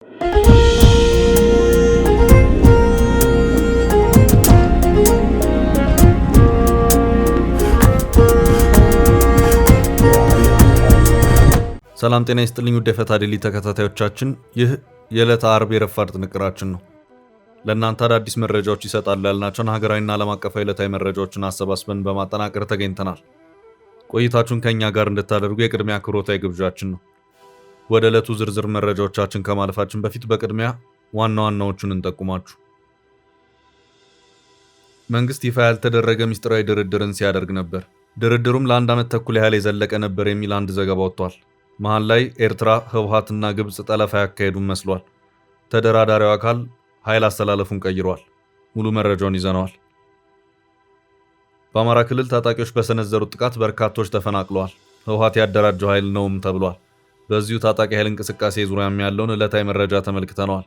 ሰላም ጤና ይስጥልኝ ውድ የፈታ ዴሊ ተከታታዮቻችን፣ ይህ የዕለተ አርብ የረፋድ ጥንቅራችን ነው። ለእናንተ አዳዲስ መረጃዎች ይሰጣሉ ያልናቸውን ሀገራዊና ዓለም አቀፋዊ ዕለታዊ መረጃዎችን አሰባስበን በማጠናቀር ተገኝተናል። ቆይታችሁን ከእኛ ጋር እንድታደርጉ የቅድሚያ አክብሮታዊ ግብዣችን ነው። ወደ ዕለቱ ዝርዝር መረጃዎቻችን ከማለፋችን በፊት በቅድሚያ ዋና ዋናዎቹን እንጠቁማችሁ። መንግስት ይፋ ያልተደረገ ሚስጥራዊ ድርድርን ሲያደርግ ነበር። ድርድሩም ለአንድ ዓመት ተኩል ያህል የዘለቀ ነበር የሚል አንድ ዘገባ ወጥቷል። መሃል ላይ ኤርትራ፣ ህወሓትና ግብጽ ጠለፋ ያካሄዱን መስሏል። ተደራዳሪው አካል ኃይል አስተላለፉን ቀይሯል። ሙሉ መረጃውን ይዘነዋል። በአማራ ክልል ታጣቂዎች በሰነዘሩት ጥቃት በርካቶች ተፈናቅለዋል። ህወሓት ያደራጀው ኃይል ነውም ተብሏል። በዚሁ ታጣቂ ኃይል እንቅስቃሴ ዙሪያም ያለውን ዕለታዊ መረጃ ተመልክተነዋል።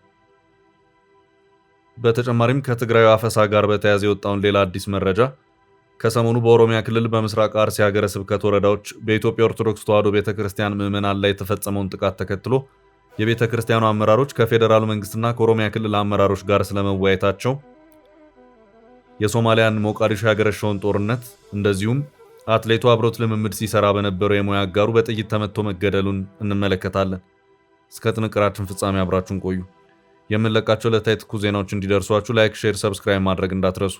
በተጨማሪም ከትግራዩ አፈሳ ጋር በተያያዘ የወጣውን ሌላ አዲስ መረጃ፣ ከሰሞኑ በኦሮሚያ ክልል በምስራቅ አርሲ ሀገረ ስብከት ወረዳዎች በኢትዮጵያ ኦርቶዶክስ ተዋሕዶ ቤተክርስቲያን ምዕመናን ላይ የተፈጸመውን ጥቃት ተከትሎ የቤተክርስቲያኑ አመራሮች ከፌዴራል መንግስትና ከኦሮሚያ ክልል አመራሮች ጋር ስለመወያየታቸው፣ የሶማሊያን ሞቃዲሾ ያገረሸውን ጦርነት፣ እንደዚሁም አትሌቱ አብሮት ልምምድ ሲሰራ በነበረው የሙያ አጋሩ በጥይት ተመቶ መገደሉን እንመለከታለን። እስከ ጥንቅራችን ፍጻሜ አብራችሁን ቆዩ። የምንለቃቸው ዕለታዊ ትኩስ ዜናዎች እንዲደርሷችሁ ላይክ፣ ሼር፣ ሰብስክራይብ ማድረግ እንዳትረሱ።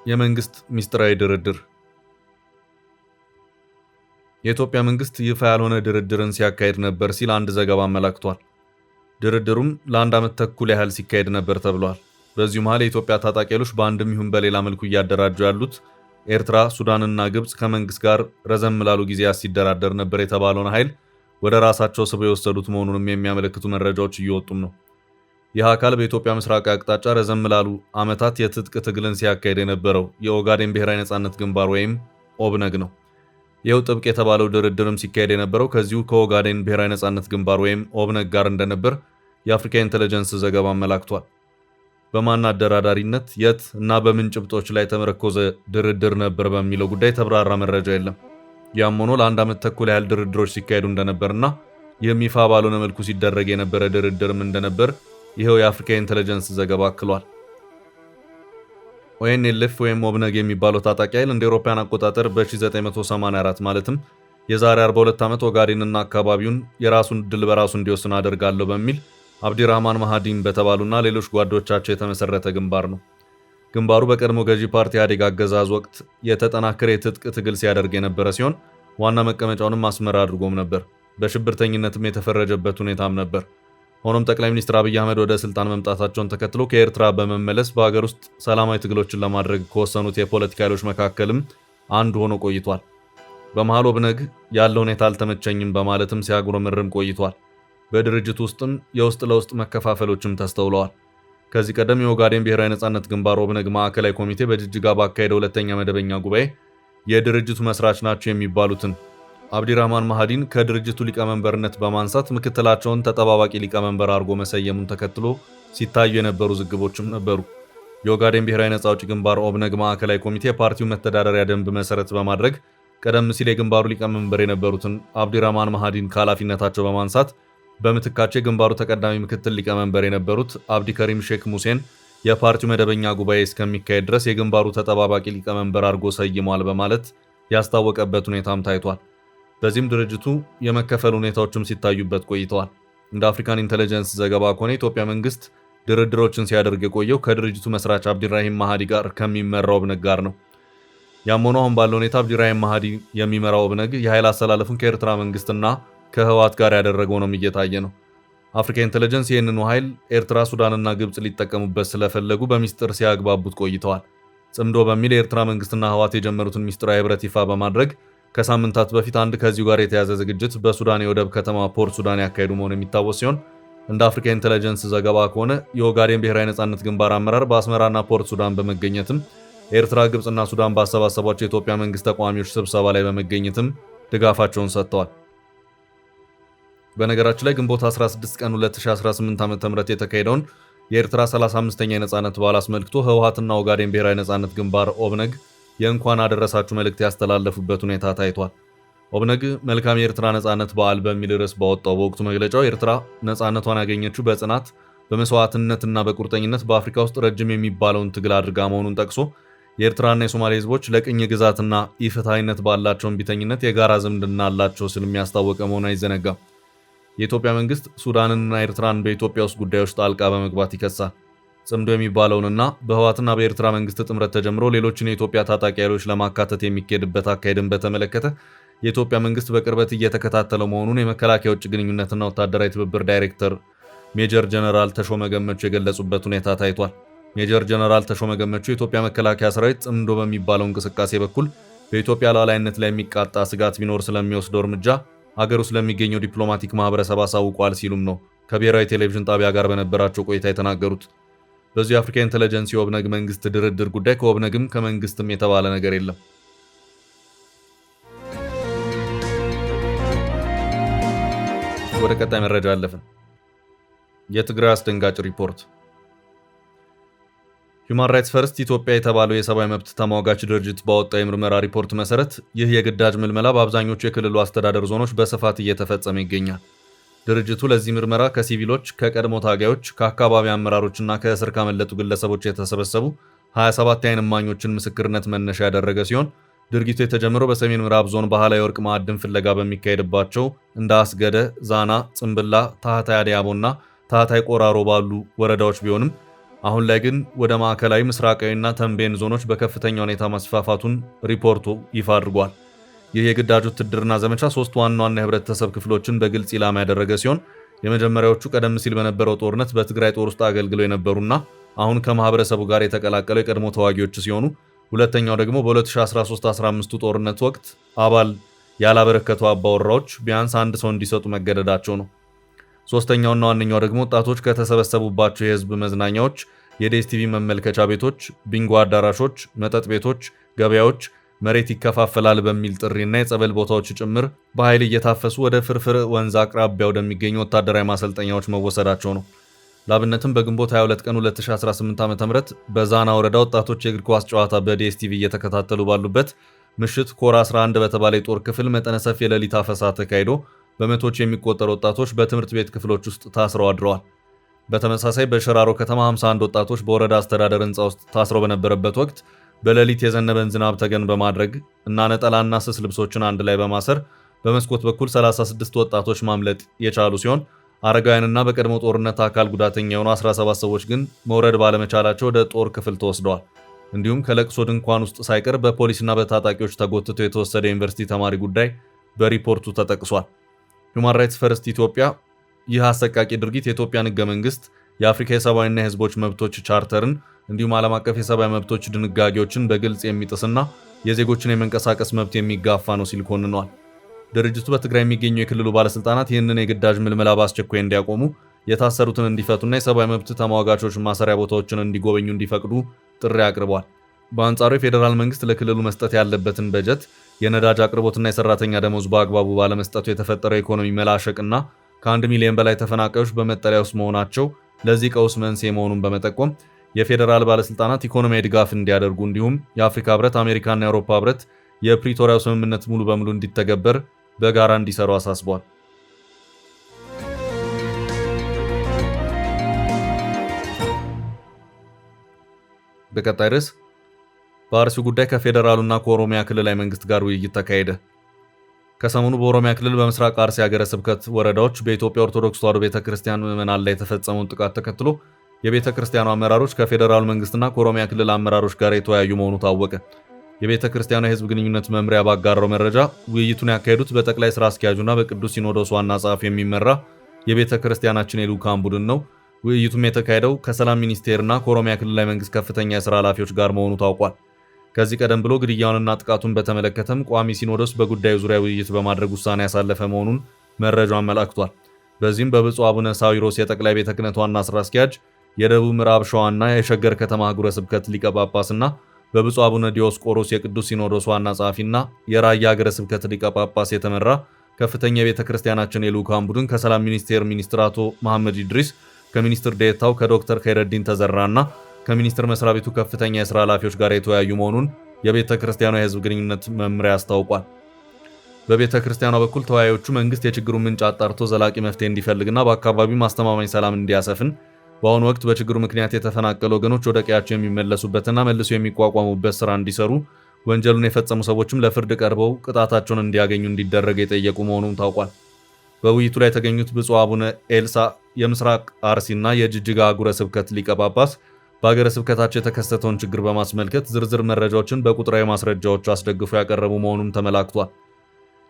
የመንግስት ሚስጥራዊ ድርድር። የኢትዮጵያ መንግስት ይፋ ያልሆነ ድርድርን ሲያካሄድ ነበር ሲል አንድ ዘገባ አመላክቷል። ድርድሩም ለአንድ ዓመት ተኩል ያህል ሲካሄድ ነበር ተብሏል። በዚሁ መሃል የኢትዮጵያ ታጣቂ ኃይሎች በአንድም ይሁን በሌላ መልኩ እያደራጁ ያሉት ኤርትራ፣ ሱዳንና ግብጽ ከመንግስት ጋር ረዘም ላሉ ጊዜያት ሲደራደር ነበር የተባለውን ኃይል ወደ ራሳቸው ስበው የወሰዱት መሆኑንም የሚያመለክቱ መረጃዎች እየወጡም ነው። ይህ አካል በኢትዮጵያ ምስራቃዊ አቅጣጫ ረዘም ላሉ ዓመታት የትጥቅ ትግልን ሲያካሄድ የነበረው የኦጋዴን ብሔራዊ ነጻነት ግንባር ወይም ኦብነግ ነው። ይኸው ጥብቅ የተባለው ድርድርም ሲካሄድ የነበረው ከዚሁ ከኦጋዴን ብሔራዊ ነጻነት ግንባር ወይም ኦብነግ ጋር እንደነበር የአፍሪካ ኢንተለጀንስ ዘገባ አመላክቷል። በማን አደራዳሪነት፣ የት እና በምን ጭብጦች ላይ ተመረኮዘ ድርድር ነበር በሚለው ጉዳይ ተብራራ መረጃ የለም። ያም ሆኖ ለአንድ ዓመት ተኩል ያህል ድርድሮች ሲካሄዱ እንደነበርና ይህም ይፋ ባልሆነ መልኩ ሲደረግ የነበረ ድርድርም እንደነበር ይኸው የአፍሪካ ኢንተለጀንስ ዘገባ አክሏል። ኦኤንኤልኤፍ ወይም ኦብነግ የሚባለው ታጣቂ ኃይል እንደ አውሮፓውያን አቆጣጠር በ1984 ማለትም የዛሬ 42 ዓመት ኦጋዴንና አካባቢውን የራሱን ድል በራሱ እንዲወስን አደርጋለሁ በሚል አብዲራህማን ማሃዲን በተባሉና ሌሎች ጓዶቻቸው የተመሰረተ ግንባር ነው። ግንባሩ በቀድሞ ገዢ ፓርቲ ኢህአዴግ አገዛዝ ወቅት የተጠናከረ የትጥቅ ትግል ሲያደርግ የነበረ ሲሆን ዋና መቀመጫውንም አስመራ አድርጎም ነበር። በሽብርተኝነትም የተፈረጀበት ሁኔታም ነበር። ሆኖም ጠቅላይ ሚኒስትር አብይ አህመድ ወደ ስልጣን መምጣታቸውን ተከትሎ ከኤርትራ በመመለስ በሀገር ውስጥ ሰላማዊ ትግሎችን ለማድረግ ከወሰኑት የፖለቲካ ኃይሎች መካከልም አንዱ ሆኖ ቆይቷል። በመሃል ኦብነግ ያለው ሁኔታ አልተመቸኝም በማለትም ሲያጉረመርም ቆይቷል። በድርጅቱ ውስጥም የውስጥ ለውስጥ መከፋፈሎችም ተስተውለዋል። ከዚህ ቀደም የኦጋዴን ብሔራዊ ነጻነት ግንባር ኦብነግ ማዕከላዊ ኮሚቴ በጅጅጋ ባካሄደው ሁለተኛ መደበኛ ጉባኤ የድርጅቱ መስራች ናቸው የሚባሉትን አብዲራህማን ማሃዲን ከድርጅቱ ሊቀመንበርነት በማንሳት ምክትላቸውን ተጠባባቂ ሊቀመንበር አድርጎ መሰየሙን ተከትሎ ሲታዩ የነበሩ ዝግቦችም ነበሩ። የኦጋዴን ብሔራዊ ነጻ አውጪ ግንባር ኦብነግ ማዕከላዊ ኮሚቴ የፓርቲው መተዳደሪያ ደንብ መሰረት በማድረግ ቀደም ሲል የግንባሩ ሊቀመንበር የነበሩትን አብዲራህማን ማሃዲን ከኃላፊነታቸው በማንሳት በምትካቸው የግንባሩ ተቀዳሚ ምክትል ሊቀመንበር የነበሩት አብዲከሪም ሼክ ሙሴን የፓርቲው መደበኛ ጉባኤ እስከሚካሄድ ድረስ የግንባሩ ተጠባባቂ ሊቀመንበር አድርጎ ሰይሟል በማለት ያስታወቀበት ሁኔታም ታይቷል። በዚህም ድርጅቱ የመከፈል ሁኔታዎችም ሲታዩበት ቆይተዋል። እንደ አፍሪካን ኢንተለጀንስ ዘገባ ከሆነ የኢትዮጵያ መንግስት ድርድሮችን ሲያደርግ የቆየው ከድርጅቱ መስራች አብዲራሂም ማሃዲ ጋር ከሚመራው ኦብነግ ጋር ነው። ያም ሆኖ አሁን ባለው ሁኔታ አብዲራሂም ማሃዲ የሚመራው ኦብነግ የኃይል አሰላለፉን ከኤርትራ መንግስትና ከህወሓት ጋር ያደረገው ነው እየታየ ነው። አፍሪካ ኢንተለጀንስ ይህንኑ ኃይል ኤርትራ፣ ሱዳንና ግብጽ ሊጠቀሙበት ስለፈለጉ በሚስጥር ሲያግባቡት ቆይተዋል። ጽምዶ በሚል የኤርትራ መንግስትና ህወሓት የጀመሩትን ሚስጥራዊ ህብረት ይፋ በማድረግ ከሳምንታት በፊት አንድ ከዚሁ ጋር የተያዘ ዝግጅት በሱዳን የወደብ ከተማ ፖርት ሱዳን ያካሄዱ መሆኑ የሚታወስ ሲሆን እንደ አፍሪካ ኢንተለጀንስ ዘገባ ከሆነ የኦጋዴን ብሔራዊ ነጻነት ግንባር አመራር በአስመራና ፖርት ሱዳን በመገኘትም ኤርትራ፣ ግብጽና ሱዳን ባሰባሰቧቸው የኢትዮጵያ መንግስት ተቋሚዎች ስብሰባ ላይ በመገኘትም ድጋፋቸውን ሰጥተዋል። በነገራችን ላይ ግንቦት 16 ቀን 2018 ዓ.ም የተካሄደውን የኤርትራ 35ኛ የነጻነት በዓል አስመልክቶ ህወሓትና ኦጋዴን ብሔራዊ ነጻነት ግንባር ኦብነግ የእንኳን አደረሳችሁ መልእክት ያስተላለፉበት ሁኔታ ታይቷል። ኦብነግ መልካም የኤርትራ ነጻነት በዓል በሚል ርዕስ ባወጣው በወቅቱ መግለጫው ኤርትራ ነጻነቷን ያገኘችው በጽናት በመስዋዕትነትና በቁርጠኝነት በአፍሪካ ውስጥ ረጅም የሚባለውን ትግል አድርጋ መሆኑን ጠቅሶ የኤርትራና የሶማሌ ህዝቦች ለቅኝ ግዛትና ኢፍትሐዊነት ባላቸው እምቢተኝነት የጋራ ዝምድና አላቸው ሲል የሚያስታወቀ መሆኑ አይዘነጋም። የኢትዮጵያ መንግስት ሱዳንንና ኤርትራን በኢትዮጵያ ውስጥ ጉዳዮች ጣልቃ በመግባት ይከሳል። ጽምዶ የሚባለውንና በህወሓትና በኤርትራ መንግስት ጥምረት ተጀምሮ ሌሎችን የኢትዮጵያ ታጣቂ ኃይሎች ለማካተት የሚካሄድበት አካሄድን በተመለከተ የኢትዮጵያ መንግስት በቅርበት እየተከታተለ መሆኑን የመከላከያ ውጭ ግንኙነትና ወታደራዊ ትብብር ዳይሬክተር ሜጀር ጀነራል ተሾመ ገመቹ የገለጹበት ሁኔታ ታይቷል። ሜጀር ጀነራል ተሾመ ገመቹ የኢትዮጵያ መከላከያ ሰራዊት ጽምዶ በሚባለው እንቅስቃሴ በኩል በኢትዮጵያ ሉዓላዊነት ላይ የሚቃጣ ስጋት ቢኖር ስለሚወስደው እርምጃ አገር ውስጥ ለሚገኘው ዲፕሎማቲክ ማህበረሰብ አሳውቋል ሲሉም ነው ከብሔራዊ ቴሌቪዥን ጣቢያ ጋር በነበራቸው ቆይታ የተናገሩት። በዚህ የአፍሪካ ኢንተለጀንስ የኦብነግ መንግስት ድርድር ጉዳይ ከኦብነግም ከመንግስትም የተባለ ነገር የለም። ወደ ቀጣይ መረጃ አለፍን። የትግራይ አስደንጋጭ ሪፖርት። ሁማን ራይትስ ፈርስት ኢትዮጵያ የተባለው የሰብአዊ መብት ተሟጋች ድርጅት ባወጣው የምርመራ ሪፖርት መሰረት ይህ የግዳጅ ምልመላ በአብዛኞቹ የክልሉ አስተዳደር ዞኖች በስፋት እየተፈጸመ ይገኛል። ድርጅቱ ለዚህ ምርመራ ከሲቪሎች፣ ከቀድሞ ታጋዮች፣ ከአካባቢ አመራሮችና ከእስር ካመለጡ ግለሰቦች የተሰበሰቡ 27 የዓይን እማኞችን ምስክርነት መነሻ ያደረገ ሲሆን ድርጊቱ የተጀመረው በሰሜን ምዕራብ ዞን ባህላዊ የወርቅ ማዕድን ፍለጋ በሚካሄድባቸው እንደ አስገደ፣ ዛና፣ ጽምብላ፣ ታህታይ አዲያቦና ታህታይ ቆራሮ ባሉ ወረዳዎች ቢሆንም አሁን ላይ ግን ወደ ማዕከላዊ ምስራቃዊና ተንቤን ዞኖች በከፍተኛ ሁኔታ መስፋፋቱን ሪፖርቱ ይፋ አድርጓል። ይህ የግዳጅ ውትድርና ዘመቻ 3 ዋና ዋና የህብረተሰብ ክፍሎችን በግልጽ ኢላማ ያደረገ ሲሆን የመጀመሪያዎቹ ቀደም ሲል በነበረው ጦርነት በትግራይ ጦር ውስጥ አገልግለው የነበሩና አሁን ከማህበረሰቡ ጋር የተቀላቀሉ የቀድሞ ተዋጊዎች ሲሆኑ ሁለተኛው ደግሞ በ2013-15 ጦርነት ወቅት አባል ያላበረከቱ አባወራዎች ቢያንስ አንድ ሰው እንዲሰጡ መገደዳቸው ነው። ሶስተኛውና ዋነኛው ደግሞ ወጣቶች ከተሰበሰቡባቸው የህዝብ መዝናኛዎች፣ የዲኤስቲቪ መመልከቻ ቤቶች፣ ቢንጎ አዳራሾች፣ መጠጥ ቤቶች፣ ገበያዎች መሬት ይከፋፈላል በሚል ጥሪና የጸበል ቦታዎች ጭምር በኃይል እየታፈሱ ወደ ፍርፍር ወንዝ አቅራቢያ ወደሚገኙ ወታደራዊ ማሰልጠኛዎች መወሰዳቸው ነው። ላብነትም በግንቦት 22 ቀን 2018 ዓ.ም በዛና ወረዳ ወጣቶች የእግር ኳስ ጨዋታ በዲኤስቲቪ እየተከታተሉ ባሉበት ምሽት ኮር 11 በተባለ የጦር ክፍል መጠነ ሰፊ የሌሊት አፈሳ ተካሂዶ በመቶዎች የሚቆጠሩ ወጣቶች በትምህርት ቤት ክፍሎች ውስጥ ታስረው አድረዋል። በተመሳሳይ በሸራሮ ከተማ 51 ወጣቶች በወረዳ አስተዳደር ህንፃ ውስጥ ታስረው በነበረበት ወቅት በሌሊት የዘነበን ዝናብ ተገን በማድረግ እና ነጠላና ስስ ልብሶችን አንድ ላይ በማሰር በመስኮት በኩል 36 ወጣቶች ማምለጥ የቻሉ ሲሆን አረጋውያንና በቀድሞ ጦርነት አካል ጉዳተኛ የሆኑ 17 ሰዎች ግን መውረድ ባለመቻላቸው ወደ ጦር ክፍል ተወስደዋል። እንዲሁም ከለቅሶ ድንኳን ውስጥ ሳይቀር በፖሊስና በታጣቂዎች ተጎትቶ የተወሰደ ዩኒቨርሲቲ ተማሪ ጉዳይ በሪፖርቱ ተጠቅሷል። ሁማን ራይትስ ፈርስት ኢትዮጵያ ይህ አሰቃቂ ድርጊት የኢትዮጵያን ህገ መንግስት፣ የአፍሪካ የሰብአዊና የህዝቦች መብቶች ቻርተርን እንዲሁም ዓለም አቀፍ የሰብአዊ መብቶች ድንጋጌዎችን በግልጽ የሚጥስና የዜጎችን የመንቀሳቀስ መብት የሚጋፋ ነው ሲል ኮንኗል። ድርጅቱ በትግራይ የሚገኙ የክልሉ ባለስልጣናት ይህንን የግዳጅ ምልመላ በአስቸኳይ እንዲያቆሙ፣ የታሰሩትን እንዲፈቱና የሰብአዊ መብት ተሟጋቾች ማሰሪያ ቦታዎችን እንዲጎበኙ እንዲፈቅዱ ጥሪ አቅርቧል። በአንጻሩ የፌዴራል መንግስት ለክልሉ መስጠት ያለበትን በጀት፣ የነዳጅ አቅርቦትና የሰራተኛ ደሞዝ በአግባቡ ባለመስጠቱ የተፈጠረው የኢኮኖሚ መላሸቅና ከ1 ሚሊዮን በላይ ተፈናቃዮች በመጠለያ ውስጥ መሆናቸው ለዚህ ቀውስ መንስኤ መሆኑን በመጠቆም የፌዴራል ባለስልጣናት ኢኮኖሚያዊ ድጋፍ እንዲያደርጉ እንዲሁም የአፍሪካ ህብረት፣ አሜሪካና የአውሮፓ ህብረት የፕሪቶሪያው ስምምነት ሙሉ በሙሉ እንዲተገበር በጋራ እንዲሰሩ አሳስቧል። በቀጣይ ርዕስ በአርሲው ጉዳይ ከፌዴራሉና ከኦሮሚያ ክልላዊ መንግስት ጋር ውይይት ተካሄደ። ከሰሞኑ በኦሮሚያ ክልል በምስራቅ አርሲ ሀገረ ስብከት ወረዳዎች በኢትዮጵያ ኦርቶዶክስ ተዋሕዶ ቤተክርስቲያን ምዕመናን ላይ የተፈጸመውን ጥቃት ተከትሎ የቤተክርስቲያኑ አመራሮች ከፌዴራሉ መንግስትና ከኦሮሚያ ክልል አመራሮች ጋር የተወያዩ መሆኑ ታወቀ። የቤተክርስቲያኑ የህዝብ ግንኙነት መምሪያ ባጋራው መረጃ ውይይቱን ያካሄዱት በጠቅላይ ስራ አስኪያጁና በቅዱስ ሲኖዶስ ዋና ጸሐፊ የሚመራ የቤተክርስቲያናችን የልዑካን ቡድን ነው። ውይይቱም የተካሄደው ከሰላም ሚኒስቴርና ከኦሮሚያ ክልላዊ መንግስት ከፍተኛ የሥራ ኃላፊዎች ጋር መሆኑ ታውቋል። ከዚህ ቀደም ብሎ ግድያውንና ጥቃቱን በተመለከተም ቋሚ ሲኖዶስ በጉዳዩ ዙሪያ ውይይት በማድረግ ውሳኔ ያሳለፈ መሆኑን መረጃው አመላክቷል። በዚህም በብፁዕ አቡነ ሳዊሮስ የጠቅላይ ቤተ ክህነት ዋና ስራ አስኪያጅ፣ የደቡብ ምዕራብ ሸዋና የሸገር ከተማ አህጉረ ስብከት ሊቀ ጳጳስና በብፁዕ አቡነ ዲዮስቆሮስ የቅዱስ ሲኖዶስ ዋና ጸሐፊና የራያ ሀገረ ስብከት ሊቀ ጳጳስ የተመራ ከፍተኛ የቤተ ክርስቲያናችን የልዑካን ቡድን ከሰላም ሚኒስቴር ሚኒስትር አቶ መሐመድ ኢድሪስ፣ ከሚኒስትር ዴኤታው ከዶክተር ኸይረዲን ተዘራና ከሚኒስትር መስሪያ ቤቱ ከፍተኛ የሥራ ኃላፊዎች ጋር የተወያዩ መሆኑን የቤተ ክርስቲያኗ የሕዝብ ግንኙነት መምሪያ አስታውቋል። በቤተ ክርስቲያኗ በኩል ተወያዮቹ መንግስት የችግሩን ምንጭ አጣርቶ ዘላቂ መፍትሄ እንዲፈልግና በአካባቢው ማስተማማኝ ሰላም እንዲያሰፍን፣ በአሁኑ ወቅት በችግሩ ምክንያት የተፈናቀሉ ወገኖች ወደ ቀያቸው የሚመለሱበትና መልሶ የሚቋቋሙበት ሥራ እንዲሰሩ፣ ወንጀሉን የፈጸሙ ሰዎችም ለፍርድ ቀርበው ቅጣታቸውን እንዲያገኙ እንዲደረግ የጠየቁ መሆኑን ታውቋል። በውይይቱ ላይ የተገኙት ብፁዕ አቡነ ኤልሳ የምስራቅ አርሲና የጅጅጋ አህጉረ ስብከት ሊቀ ጳጳስ በሀገረ ስብከታቸው የተከሰተውን ችግር በማስመልከት ዝርዝር መረጃዎችን በቁጥራዊ ማስረጃዎች አስደግፎ ያቀረቡ መሆኑን ተመላክቷል።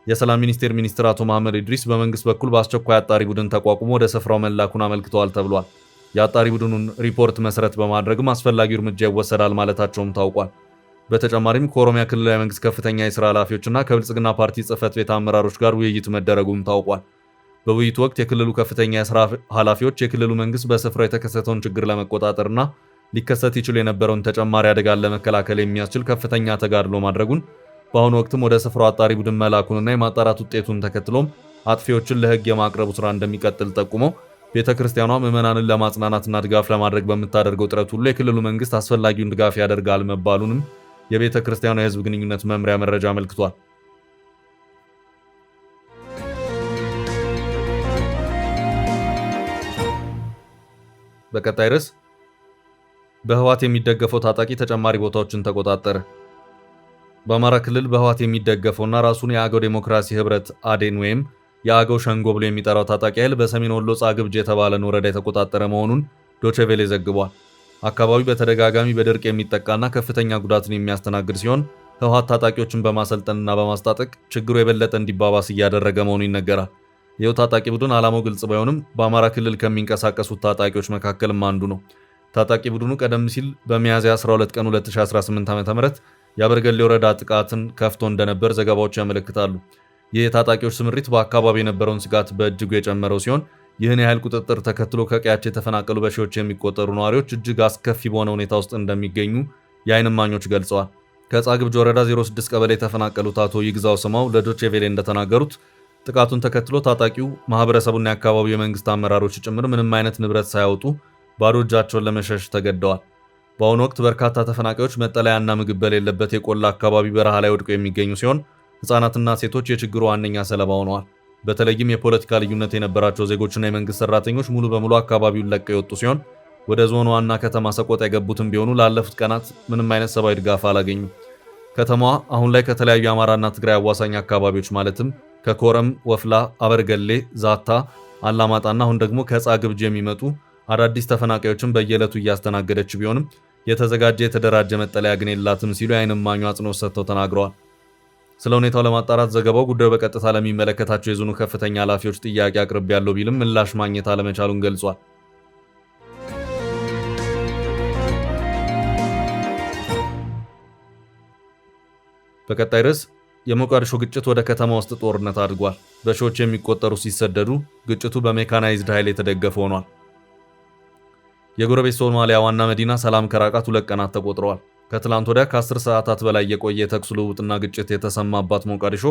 የሰላም ሚኒስቴር ሚኒስትር አቶ መሐመድ ኢድሪስ በመንግስት በኩል በአስቸኳይ አጣሪ ቡድን ተቋቁሞ ወደ ስፍራው መላኩን አመልክተዋል ተብሏል። የአጣሪ ቡድኑን ሪፖርት መሰረት በማድረግም አስፈላጊው እርምጃ ይወሰዳል ማለታቸውም ታውቋል። በተጨማሪም ከኦሮሚያ ክልላዊ መንግስት ከፍተኛ የሥራ ኃላፊዎችና ከብልጽግና ፓርቲ ጽህፈት ቤት አመራሮች ጋር ውይይት መደረጉም ታውቋል። በውይይቱ ወቅት የክልሉ ከፍተኛ የሥራ ኃላፊዎች የክልሉ መንግስት በስፍራው የተከሰተውን ችግር ለመቆጣጠርና ሊከሰት ይችል የነበረውን ተጨማሪ አደጋን ለመከላከል የሚያስችል ከፍተኛ ተጋድሎ ማድረጉን፣ በአሁኑ ወቅትም ወደ ስፍራው አጣሪ ቡድን መላኩንና የማጣራት ውጤቱን ተከትሎም አጥፊዎችን ለህግ የማቅረቡ ሥራ እንደሚቀጥል ጠቁመው ቤተ ክርስቲያኗ ምዕመናንን ለማጽናናትና ድጋፍ ለማድረግ በምታደርገው ጥረት ሁሉ የክልሉ መንግስት አስፈላጊውን ድጋፍ ያደርጋል መባሉንም የቤተ ክርስቲያኗ የሕዝብ ግንኙነት መምሪያ መረጃ አመልክቷል። በቀጣይ ርዕስ በህወሓት የሚደገፈው ታጣቂ ተጨማሪ ቦታዎችን ተቆጣጠረ። በአማራ ክልል በህወሓት የሚደገፈውና ራሱን የአገው ዴሞክራሲ ህብረት አዴን ወይም የአገው ሸንጎ ብሎ የሚጠራው ታጣቂ ኃይል በሰሜን ወሎ ጻግብጅ የተባለን ወረዳ የተቆጣጠረ መሆኑን ዶቼ ቬለ ዘግቧል። አካባቢው በተደጋጋሚ በድርቅ የሚጠቃና ከፍተኛ ጉዳትን የሚያስተናግድ ሲሆን ህወሓት ታጣቂዎችን በማሰልጠንና በማስታጠቅ ችግሩ የበለጠ እንዲባባስ እያደረገ መሆኑ ይነገራል። ይኸው ታጣቂ ቡድን ዓላማው ግልጽ ባይሆንም በአማራ ክልል ከሚንቀሳቀሱት ታጣቂዎች መካከልም አንዱ ነው። ታጣቂ ቡድኑ ቀደም ሲል በሚያዝያ 12 ቀን 2018 ዓ.ም የአበርገሌ ወረዳ ጥቃትን ከፍቶ እንደነበር ዘገባዎች ያመለክታሉ። ይህ የታጣቂዎች ስምሪት በአካባቢ የነበረውን ስጋት በእጅጉ የጨመረው ሲሆን ይህን ያህል ቁጥጥር ተከትሎ ከቀያቸው የተፈናቀሉ በሺዎች የሚቆጠሩ ነዋሪዎች እጅግ አስከፊ በሆነ ሁኔታ ውስጥ እንደሚገኙ የዓይን እማኞች ገልጸዋል። ከጻግብጅ ወረዳ 06 ቀበሌ የተፈናቀሉት አቶ ይግዛው ስማው ለዶቼ ቬለ እንደተናገሩት ጥቃቱን ተከትሎ ታጣቂው ማህበረሰቡና የአካባቢው የመንግስት አመራሮች ጭምር ምንም አይነት ንብረት ሳያወጡ ባዶ እጃቸውን ለመሸሽ ተገደዋል። በአሁኑ ወቅት በርካታ ተፈናቃዮች መጠለያና ምግብ በሌለበት የቆላ አካባቢ በረሃ ላይ ወድቀው የሚገኙ ሲሆን ሕፃናትና ሴቶች የችግሩ ዋነኛ ሰለባ ሆነዋል። በተለይም የፖለቲካ ልዩነት የነበራቸው ዜጎችና የመንግስት ሰራተኞች ሙሉ በሙሉ አካባቢውን ለቀው የወጡ ሲሆን ወደ ዞኑ ዋና ከተማ ሰቆጣ የገቡትም ቢሆኑ ላለፉት ቀናት ምንም አይነት ሰብአዊ ድጋፍ አላገኙም። ከተማዋ አሁን ላይ ከተለያዩ የአማራና ትግራይ አዋሳኝ አካባቢዎች ማለትም ከኮረም፣ ወፍላ፣ አበርገሌ፣ ዛታ፣ አላማጣና አሁን ደግሞ ከጻግብጅ የሚመጡ አዳዲስ ተፈናቃዮችን በየዕለቱ እያስተናገደች ቢሆንም የተዘጋጀ የተደራጀ መጠለያ ግን የላትም ሲሉ የዓይን እማኙ አጽንኦት ሰጥተው ተናግረዋል። ስለ ሁኔታው ለማጣራት ዘገባው ጉዳዩ በቀጥታ ለሚመለከታቸው የዞኑ ከፍተኛ ኃላፊዎች ጥያቄ አቅርቤያለሁ ቢልም ምላሽ ማግኘት አለመቻሉን ገልጿል። በቀጣይ ርዕስ የሞቃዲሾ ግጭት ወደ ከተማ ውስጥ ጦርነት አድጓል። በሺዎች የሚቆጠሩ ሲሰደዱ ግጭቱ በሜካናይዝድ ኃይል የተደገፈ ሆኗል። የጎረቤት ሶማሊያ ዋና መዲና ሰላም ከራቃት 2 ቀናት ተቆጥረዋል። ከትላንት ወዲያ ከ10 ሰዓታት በላይ የቆየ የተኩስ ልውውጥና ግጭት የተሰማባት ሞቃዲሾ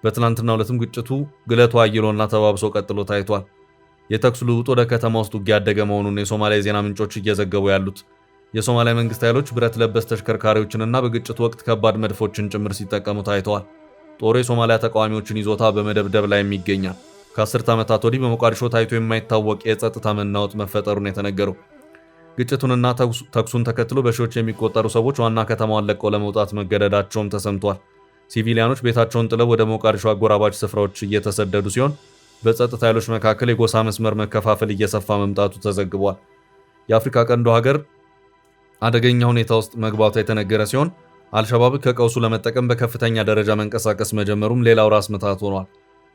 በትላንትናው ዕለትም ግጭቱ ግለቱ አይሎና ተባብሶ ቀጥሎ ታይቷል። የተኩስ ልውውጥ ወደ ከተማ ውስጥ ውጊያ ያደገ መሆኑን የሶማሊያ የዜና ምንጮች እየዘገቡ ያሉት የሶማሊያ መንግስት ኃይሎች ብረት ለበስ ተሽከርካሪዎችንና በግጭቱ ወቅት ከባድ መድፎችን ጭምር ሲጠቀሙ ታይተዋል። ጦሩ የሶማሊያ ተቃዋሚዎችን ይዞታ በመደብደብ ላይ ይገኛል። ከ10 ዓመታት ወዲህ በሞቃዲሾ ታይቶ የማይታወቅ የጸጥታ መናወጥ መፈጠሩን የተነገረው ግጭቱንና ተኩሱን ተከትሎ በሺዎች የሚቆጠሩ ሰዎች ዋና ከተማዋን ለቀው ለመውጣት መገደዳቸውም ተሰምቷል። ሲቪሊያኖች ቤታቸውን ጥለው ወደ ሞቃዲሾ አጎራባች ስፍራዎች እየተሰደዱ ሲሆን በጸጥታ ኃይሎች መካከል የጎሳ መስመር መከፋፈል እየሰፋ መምጣቱ ተዘግቧል። የአፍሪካ ቀንዱ ሀገር አደገኛ ሁኔታ ውስጥ መግባቷ የተነገረ ሲሆን አልሸባብ ከቀውሱ ለመጠቀም በከፍተኛ ደረጃ መንቀሳቀስ መጀመሩም ሌላው ራስ ምታት ሆኗል።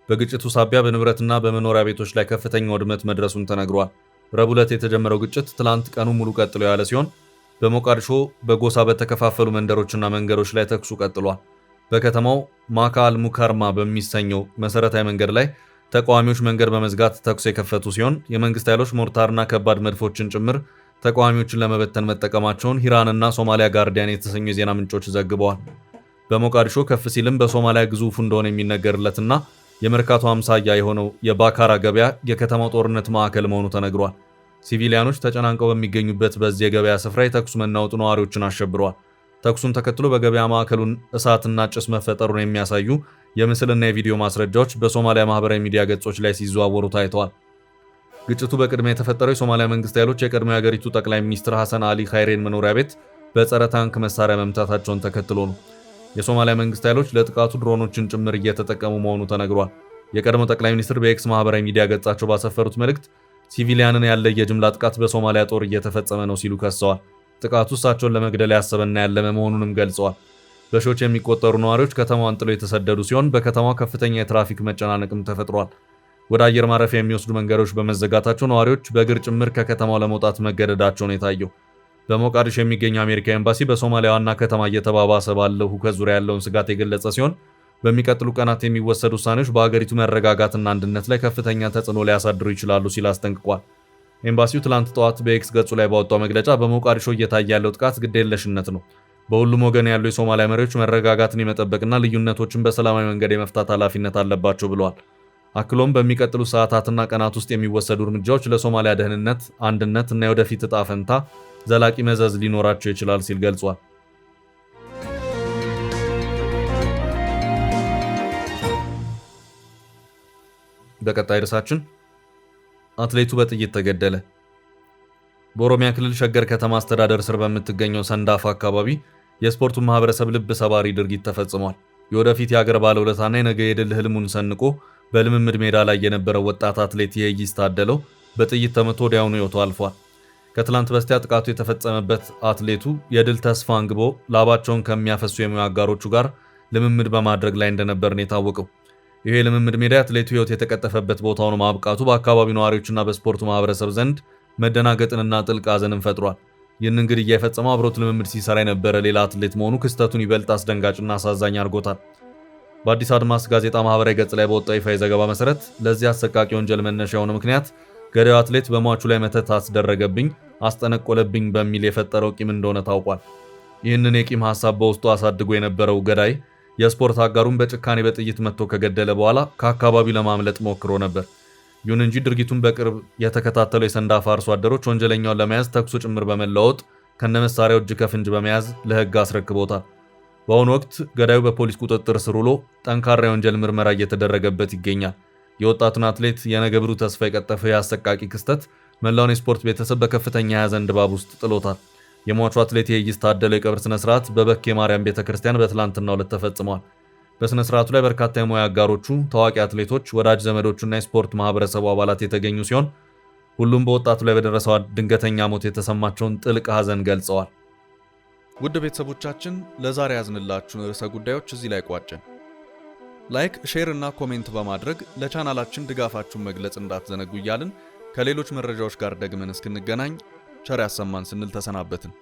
በግጭቱ ሳቢያ በንብረትና በመኖሪያ ቤቶች ላይ ከፍተኛ ውድመት መድረሱን ተነግሯል። ረቡዕ ዕለት የተጀመረው ግጭት ትላንት ቀኑ ሙሉ ቀጥሎ ያለ ሲሆን በሞቃዲሾ በጎሳ በተከፋፈሉ መንደሮችና መንገዶች ላይ ተኩሱ ቀጥሏል። በከተማው ማካ አልሙካርማ በሚሰኘው መሰረታዊ መንገድ ላይ ተቃዋሚዎች መንገድ በመዝጋት ተኩስ የከፈቱ ሲሆን የመንግስት ኃይሎች ሞርታርና ከባድ መድፎችን ጭምር ተቃዋሚዎችን ለመበተን መጠቀማቸውን ሂራንና ሶማሊያ ጋርዲያን የተሰኙ የዜና ምንጮች ዘግበዋል። በሞቃዲሾ ከፍ ሲልም በሶማሊያ ግዙፍ እንደሆነ የሚነገርለትና የመርካቶ አምሳያ የሆነው የባካራ ገበያ የከተማው ጦርነት ማዕከል መሆኑ ተነግሯል። ሲቪሊያኖች ተጨናንቀው በሚገኙበት በዚህ የገበያ ስፍራ የተኩስ መናወጡ ነዋሪዎችን አሸብረዋል። ተኩሱን ተከትሎ በገበያ ማዕከሉን እሳትና ጭስ መፈጠሩን የሚያሳዩ የምስልና የቪዲዮ ማስረጃዎች በሶማሊያ ማህበራዊ ሚዲያ ገጾች ላይ ሲዘዋወሩ ታይተዋል። ግጭቱ በቅድሚያ የተፈጠረው የሶማሊያ መንግስት ኃይሎች የቀድሞ የሀገሪቱ ጠቅላይ ሚኒስትር ሐሰን አሊ ኻይሬን መኖሪያ ቤት በጸረ ታንክ መሳሪያ መምታታቸውን ተከትሎ ነው። የሶማሊያ መንግስት ኃይሎች ለጥቃቱ ድሮኖችን ጭምር እየተጠቀሙ መሆኑ ተነግሯል። የቀድሞ ጠቅላይ ሚኒስትር በኤክስ ማህበራዊ ሚዲያ ገጻቸው ባሰፈሩት መልእክት ሲቪሊያንን ያለ የጅምላ ጥቃት በሶማሊያ ጦር እየተፈጸመ ነው ሲሉ ከሰዋል። ጥቃቱ እሳቸውን ለመግደል ያሰበና ያለመ መሆኑንም ገልጸዋል። በሺዎች የሚቆጠሩ ነዋሪዎች ከተማዋን ጥለው የተሰደዱ ሲሆን በከተማው ከፍተኛ የትራፊክ መጨናነቅም ተፈጥሯል። ወደ አየር ማረፊያ የሚወስዱ መንገዶች በመዘጋታቸው ነዋሪዎች በእግር ጭምር ከከተማው ለመውጣት መገደዳቸው ነው የታየው። በሞቃዲሾ የሚገኘው የአሜሪካ ኤምባሲ በሶማሊያ ዋና ከተማ እየተባባሰ ባለው ሁከት ዙሪያ ያለውን ስጋት የገለጸ ሲሆን በሚቀጥሉ ቀናት የሚወሰዱ ውሳኔዎች በአገሪቱ መረጋጋትና አንድነት ላይ ከፍተኛ ተጽዕኖ ሊያሳድሩ ይችላሉ ሲል አስጠንቅቋል። ኤምባሲው ትላንት ጠዋት በኤክስ ገጹ ላይ ባወጣው መግለጫ በሞቃዲሾ እየታየ ያለው ጥቃት ግዴለሽነት ነው፣ በሁሉም ወገን ያሉ የሶማሊያ መሪዎች መረጋጋትን የመጠበቅና ልዩነቶችን በሰላማዊ መንገድ የመፍታት ኃላፊነት አለባቸው ብለዋል። አክሎም በሚቀጥሉ ሰዓታትና ቀናት ውስጥ የሚወሰዱ እርምጃዎች ለሶማሊያ ደህንነት፣ አንድነት እና የወደፊት ዕጣ ፈንታ ዘላቂ መዘዝ ሊኖራቸው ይችላል ሲል ገልጿል። በቀጣይ ርዕሳችን አትሌቱ በጥይት ተገደለ። በኦሮሚያ ክልል ሸገር ከተማ አስተዳደር ስር በምትገኘው ሰንዳፋ አካባቢ የስፖርቱን ማህበረሰብ ልብ ሰባሪ ድርጊት ተፈጽሟል። የወደፊት የአገር ባለውለታና የነገ የድል ህልሙን ሰንቆ በልምምድ ሜዳ ላይ የነበረው ወጣት አትሌት የይስ ታደለው በጥይት ተመቶ ወዲያውኑ ሕይወቱ አልፏል። ከትላንት በስቲያ ጥቃቱ የተፈጸመበት አትሌቱ የድል ተስፋ አንግቦ ላባቸውን ከሚያፈሱ የሙያ አጋሮቹ ጋር ልምምድ በማድረግ ላይ እንደነበር ነው የታወቀው። ይሄ ልምምድ ሜዳ አትሌቱ ሕይወት የተቀጠፈበት ቦታ ሆኖ ማብቃቱ በአካባቢው ነዋሪዎችና በስፖርቱ ማህበረሰብ ዘንድ መደናገጥንና ጥልቅ ሐዘንን ፈጥሯል። ይህንን ግድያ የፈጸመው አብሮት ልምምድ ሲሰራ የነበረ ሌላ አትሌት መሆኑ ክስተቱን ይበልጥ አስደንጋጭና አሳዛኝ አድርጎታል። በአዲስ አድማስ ጋዜጣ ማህበራዊ ገጽ ላይ በወጣው ይፋ ዘገባ መሰረት ለዚህ አሰቃቂ ወንጀል መነሻ የሆነ ምክንያት ገዳዩ አትሌት በሟቹ ላይ መተት አስደረገብኝ፣ አስጠነቆለብኝ በሚል የፈጠረው ቂም እንደሆነ ታውቋል። ይህንን የቂም ሐሳብ በውስጡ አሳድጎ የነበረው ገዳይ የስፖርት አጋሩን በጭካኔ በጥይት መትቶ ከገደለ በኋላ ከአካባቢው ለማምለጥ ሞክሮ ነበር። ይሁን እንጂ ድርጊቱን በቅርብ የተከታተለው የሰንዳፋ አርሶ አደሮች ወንጀለኛውን ለመያዝ ተኩሱ ጭምር በመለዋወጥ ከነመሳሪያው እጅ ከፍንጅ በመያዝ ለሕግ አስረክቦታል። በአሁኑ ወቅት ገዳዩ በፖሊስ ቁጥጥር ስር ውሎ ጠንካራ የወንጀል ምርመራ እየተደረገበት ይገኛል። የወጣቱን አትሌት የነገ ብሩህ ተስፋ የቀጠፈው የአሰቃቂ ክስተት መላውን የስፖርት ቤተሰብ በከፍተኛ የሐዘን ድባብ ውስጥ ጥሎታል። የሟቹ አትሌት የይስ ታደለው የቀብር ስነ ስርዓት በበኬ ማርያም ቤተክርስቲያን በትላንትናው ዕለት ተፈጽሟል። በስነ ስርዓቱ ላይ በርካታ የሙያ አጋሮቹ፣ ታዋቂ አትሌቶች፣ ወዳጅ ዘመዶቹና የስፖርት ማህበረሰቡ አባላት የተገኙ ሲሆን ሁሉም በወጣቱ ላይ በደረሰው ድንገተኛ ሞት የተሰማቸውን ጥልቅ ሐዘን ገልጸዋል። ውድ ቤተሰቦቻችን ለዛሬ ያዝንላችሁን ርዕሰ ጉዳዮች እዚህ ላይ ቋጨን። ላይክ፣ ሼር እና ኮሜንት በማድረግ ለቻናላችን ድጋፋችሁን መግለጽ እንዳትዘነጉ እያልን ከሌሎች መረጃዎች ጋር ደግመን እስክንገናኝ ቸር ያሰማን ስንል ተሰናበትን።